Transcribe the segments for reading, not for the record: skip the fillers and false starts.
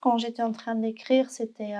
Quand j'étais en train d'écrire, c'était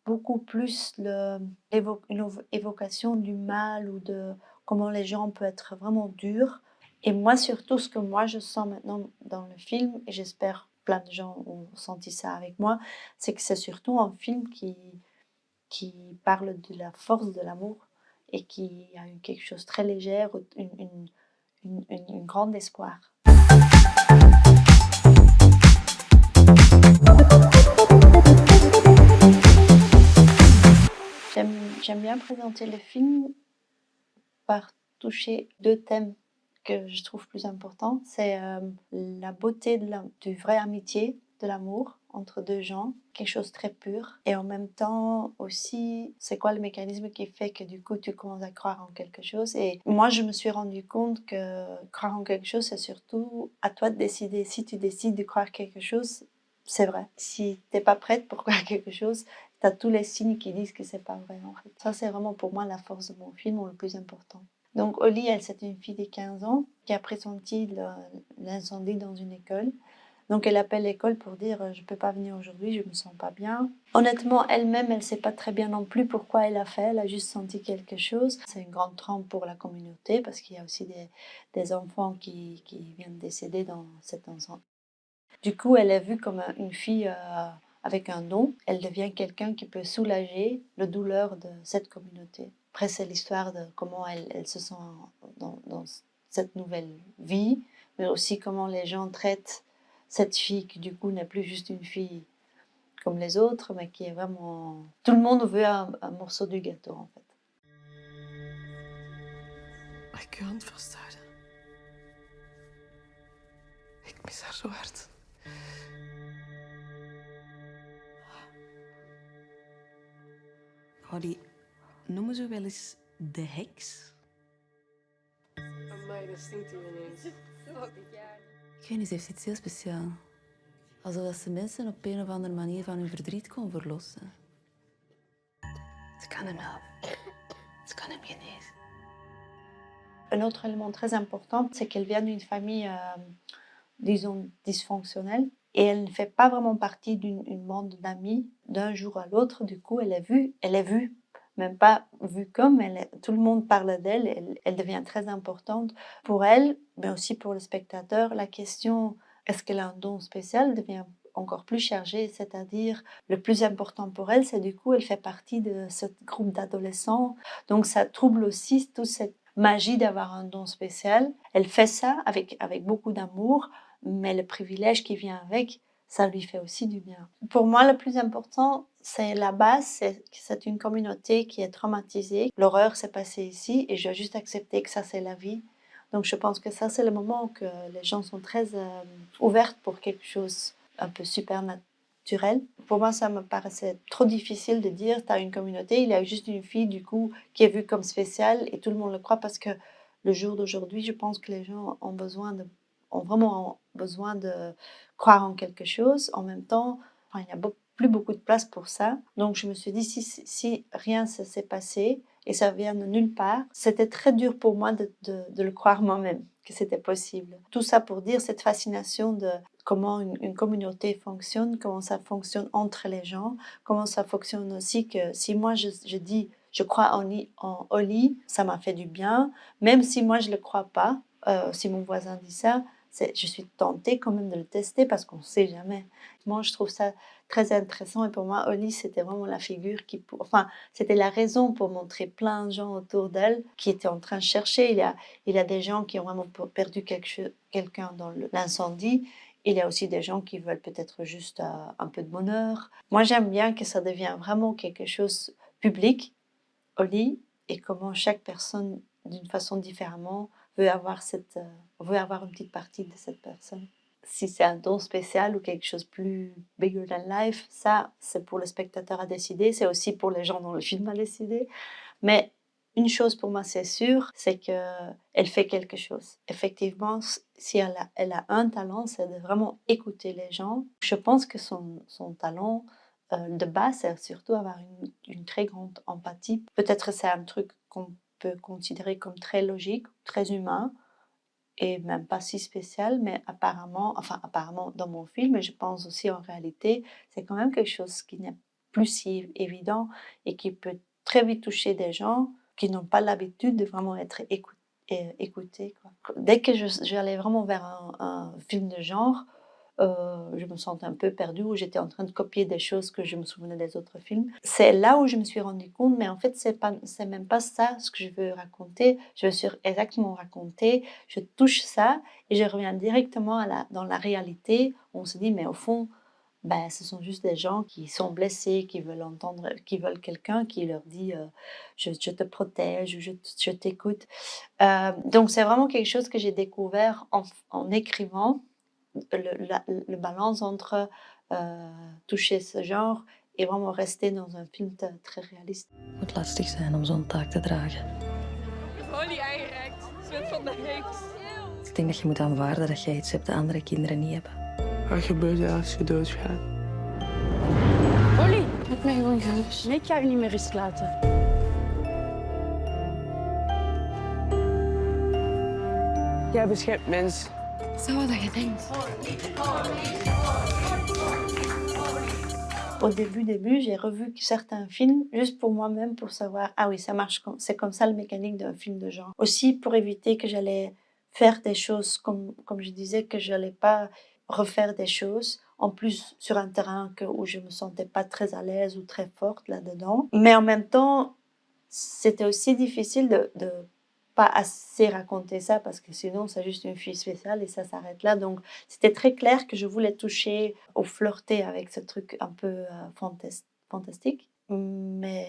beaucoup plus une évocation du mal ou de comment les gens peuvent être vraiment durs. Et moi, surtout, ce que moi je sens maintenant dans le film, et j'espère plein de gens ont senti ça avec moi, c'est que c'est surtout un film qui parle de la force de l'amour et qui a eu quelque chose de très léger, une grande espoir. J'aime bien présenter le film par toucher 2 thèmes que je trouve plus importants. C'est, la beauté du vrai amitié, de l'amour entre 2 gens, quelque chose de très pur et en même temps aussi, c'est quoi le mécanisme qui fait que du coup tu commences à croire en quelque chose et moi je me suis rendu compte que croire en quelque chose, c'est surtout à toi de décider. Si tu décides de croire quelque chose, c'est vrai. Si tu es pas prête pour croire quelque chose, tu as tous les signes qui disent que c'est pas vrai en fait. Ça c'est vraiment pour moi la force de mon film ou le plus important. Donc Holly, elle, c'est une fille de 15 ans qui a pressenti l'incendie dans une école. Donc elle appelle l'école pour dire je peux pas venir aujourd'hui, je me sens pas bien. Honnêtement, elle-même, elle sait pas très bien non plus pourquoi elle a fait, elle a juste senti quelque chose. C'est une grande trompe pour la communauté parce qu'il y a aussi des enfants qui viennent décéder dans cet incendie. Du coup, elle est vue comme une fille avec un don. Elle devient quelqu'un qui peut soulager la douleur de cette communauté. Après, c'est l'histoire de comment elle se sent dans cette nouvelle vie, mais aussi comment les gens traitent cette fille qui, du coup, n'est plus juste une fille comme les autres, mais qui est vraiment... Tout le monde veut un morceau du gâteau, en fait. Mag ik uw hand vasthouden? Ik mis haar zo hard. Holly, noemen ze wel eens de heks? Amai, dat stinkt hier ineens. Ik weet niet, ze heeft iets heel speciaals. Alsof ze mensen op een of andere manier van hun verdriet kon verlossen. Ze kan hem helpen. Ze kan hem genezen. Un autre élément très important, c'est qu'elle vient d'une famille, disons, dysfonctionnelle. Et elle ne fait pas vraiment partie d'une bande d'amis d'un jour à l'autre. Du coup, elle est vue, même pas vue comme, tout le monde parle d'elle, elle devient très importante pour elle, mais aussi pour le spectateur. La question, est-ce qu'elle a un don spécial, devient encore plus chargée, c'est-à-dire le plus important pour elle, c'est du coup, elle fait partie de ce groupe d'adolescents. Donc ça trouble aussi toute cette magie d'avoir un don spécial. Elle fait ça avec beaucoup d'amour, mais le privilège qui vient avec, ça lui fait aussi du bien. Pour moi, le plus important, c'est la base, c'est une communauté qui est traumatisée. L'horreur s'est passée ici et je dois juste accepter que ça, c'est la vie. Donc je pense que ça, c'est le moment où les gens sont très ouvertes pour quelque chose un peu supernaturel. Pour moi, ça me paraissait trop difficile de dire, tu as une communauté, il y a juste une fille, du coup, qui est vue comme spéciale et tout le monde le croit parce que le jour d'aujourd'hui, je pense que les gens ont vraiment besoin de croire en quelque chose. En même temps, enfin, il n'y a plus beaucoup de place pour ça. Donc je me suis dit, si rien ne s'est passé et ça vient de nulle part, c'était très dur pour moi de le croire moi-même, que c'était possible. Tout ça pour dire cette fascination de comment une communauté fonctionne, comment ça fonctionne entre les gens, comment ça fonctionne aussi que si moi je dis je crois en Oli, ça m'a fait du bien, même si moi je ne le crois pas, si mon voisin dit ça, je suis tentée quand même de le tester parce qu'on ne sait jamais. Moi, je trouve ça très intéressant et pour moi, Oli, c'était vraiment la figure enfin, c'était la raison pour montrer plein de gens autour d'elle qui étaient en train de chercher. Il y a des gens qui ont vraiment perdu quelqu'un dans l'incendie. Il y a aussi des gens qui veulent peut-être juste un peu de bonheur. Moi, j'aime bien que ça devienne vraiment quelque chose public, Oli, et comment chaque personne, d'une façon différemment, veut avoir une petite partie de cette personne. Si c'est un don spécial ou quelque chose plus bigger than life, ça, c'est pour le spectateur à décider. C'est aussi pour les gens dans le film à décider. Mais une chose pour moi, c'est sûr, c'est qu'elle fait quelque chose. Effectivement, si elle a un talent, c'est de vraiment écouter les gens. Je pense que son talent de base, c'est surtout avoir une très grande empathie. Peut-être c'est un truc qu'on peut considérer comme très logique, très humain, et même pas si spécial, mais apparemment dans mon film, et je pense aussi en réalité, c'est quand même quelque chose qui n'est plus si évident et qui peut très vite toucher des gens qui n'ont pas l'habitude de vraiment être écoutés, quoi. Dès que j'allais vraiment vers un film de genre, je me sentais un peu perdue, où j'étais en train de copier des choses que je me souvenais des autres films. C'est là où je me suis rendu compte, mais en fait, c'est même pas ça ce que je veux raconter. Je veux exactement raconter, je touche ça et je reviens directement dans la réalité. On se dit, mais au fond, ben, ce sont juste des gens qui sont blessés, qui veulent quelqu'un qui leur dit je te protège, je t'écoute. Donc, c'est vraiment quelque chose que j'ai découvert en écrivant le balance entre toucher ce genre et vraiment rester dans un film très réaliste. Het moet lastig zijn om zo'n taak te dragen. Olie aangereikt. Zwet van de heks. Ik denk dat je moet aanvaarden dat jij iets hebt dat andere kinderen niet hebben. Wat gebeurt er als je doodgaat? Olie, met mij gewoon gerust. Nee, ik ga je niet meer rust laten. Jij beschermt mensen. Zo wat je denkt. Au début, j'ai revu certains films juste pour moi-même, pour savoir, ah oui, ça marche, c'est comme ça le mécanique d'un film de genre. Aussi pour éviter que j'allais faire des choses, comme je disais, que j'allais pas refaire des choses, en plus sur un terrain où je me sentais pas très à l'aise ou très forte là-dedans. Mais en même temps, c'était aussi difficile de pas assez raconter ça, parce que sinon c'est juste une fille spéciale et ça s'arrête là. Donc c'était très clair que je voulais toucher ou flirter avec ce truc un peu fantastique, mais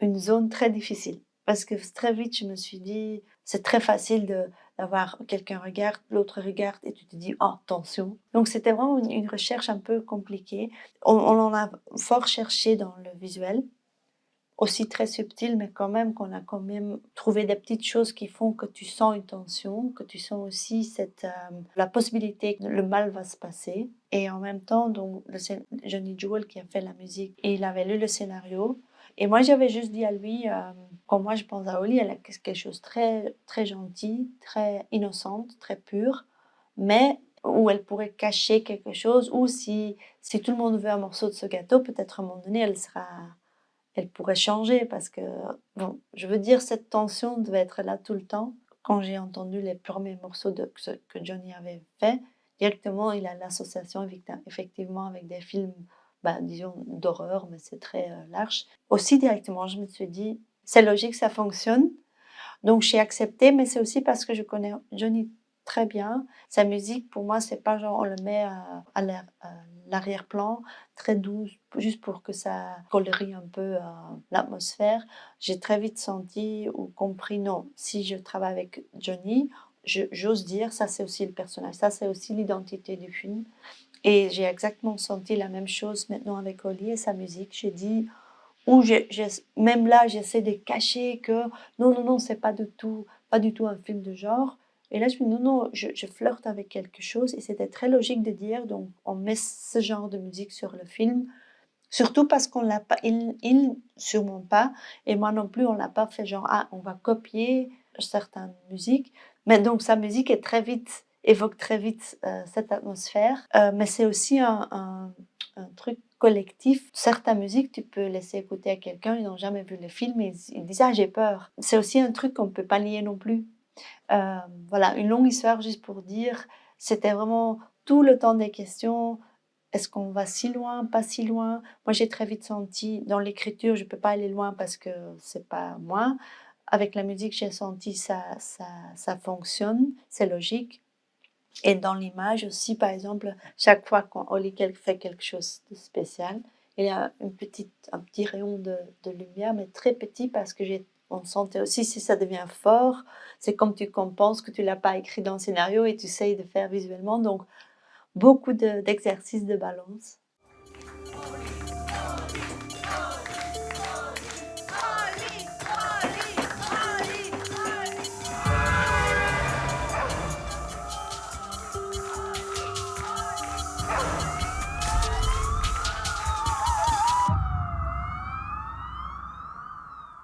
une zone très difficile. Parce que très vite je me suis dit, c'est très facile d'avoir quelqu'un regarde, l'autre regarde et tu te dis, oh, attention. Donc c'était vraiment une recherche un peu compliquée. On en a fort cherché dans le visuel, aussi très subtil, mais quand même qu'on a quand même trouvé des petites choses qui font que tu sens une tension, que tu sens aussi la possibilité que le mal va se passer. Et en même temps, donc, Johnny Jewel qui a fait la musique, et il avait lu le scénario. Et moi, j'avais juste dit à lui, quand moi je pense à Oli, elle a quelque chose de très, très gentil, très innocente, très pure, mais où elle pourrait cacher quelque chose, ou si tout le monde veut un morceau de ce gâteau, peut-être à un moment donné, elle pourrait changer, parce que, bon, je veux dire, cette tension devait être là tout le temps. Quand j'ai entendu les premiers morceaux que Johnny avait fait, directement, il a l'association effectivement avec des films, disons, d'horreur, mais c'est très large. Aussi directement, je me suis dit, c'est logique, ça fonctionne. Donc j'ai accepté, mais c'est aussi parce que je connais Johnny très bien. Sa musique, pour moi, c'est pas genre on le met à l'arrière-plan, très doux, juste pour que ça colorie un peu l'atmosphère. J'ai très vite senti ou compris, non, si je travaille avec Johnny, j'ose dire, ça c'est aussi le personnage, ça c'est aussi l'identité du film. Et j'ai exactement senti la même chose maintenant avec Oli et sa musique. J'ai dit, même là, j'essaie de cacher que non, c'est pas du tout un film de genre. Et là, je me dis, non, je flirte avec quelque chose. Et c'était très logique de dire, donc, on met ce genre de musique sur le film. Surtout parce qu'on l'a pas, il sûrement pas, et moi non plus, on l'a pas fait genre, ah, on va copier certaines musiques. Mais donc, sa musique évoque très vite cette atmosphère. Mais c'est aussi un truc collectif. Certaines musiques, tu peux laisser écouter à quelqu'un, ils n'ont jamais vu le film, et ils disent, ah, j'ai peur. C'est aussi un truc qu'on ne peut pas nier non plus. Voilà, une longue histoire juste pour dire, c'était vraiment tout le temps des questions. Est-ce qu'on va si loin, pas si loin? Moi, j'ai très vite senti, dans l'écriture, je ne peux pas aller loin parce que c'est pas moi. Avec la musique, j'ai senti ça fonctionne, c'est logique. Et dans l'image aussi, par exemple, chaque fois qu'Oli fait quelque chose de spécial, il y a un petit rayon de lumière, mais très petit, parce que on sentait aussi, si ça devient fort, c'est comme tu compenses que tu ne l'as pas écrit dans le scénario et tu essayes de faire visuellement. Donc, beaucoup d'exercices de balance.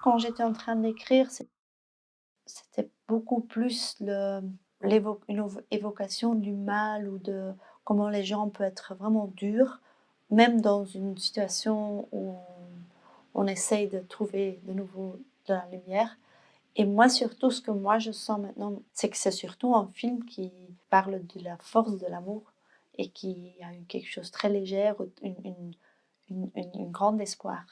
Quand j'étais en train d'écrire, c'était beaucoup plus une évocation du mal ou de comment les gens peuvent être vraiment durs, même dans une situation où on essaye de trouver de nouveau de la lumière. Et moi, surtout, ce que moi je sens maintenant, c'est que c'est surtout un film qui parle de la force de l'amour et qui a eu quelque chose de très léger, une grande espoir.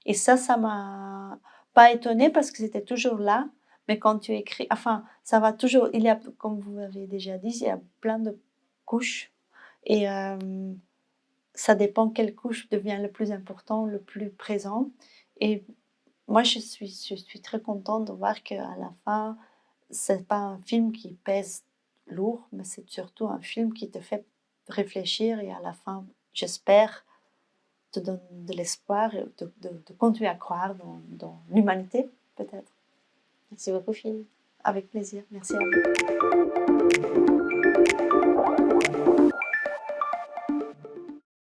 Et ça m'a pas étonnée parce que c'était toujours là, mais quand tu écris, enfin, ça va toujours, il y a, comme vous avez déjà dit, il y a plein de couches et ça dépend quelle couche devient le plus important, le plus présent. Et moi, je suis très contente de voir qu'à la fin, c'est pas un film qui pèse lourd, mais c'est surtout un film qui te fait réfléchir et à la fin, j'espère, te donne de l'espoir et de continuer à croire dans l'humanité, peut-être. Merci beaucoup, Phil. Avec plaisir. Merci à vous.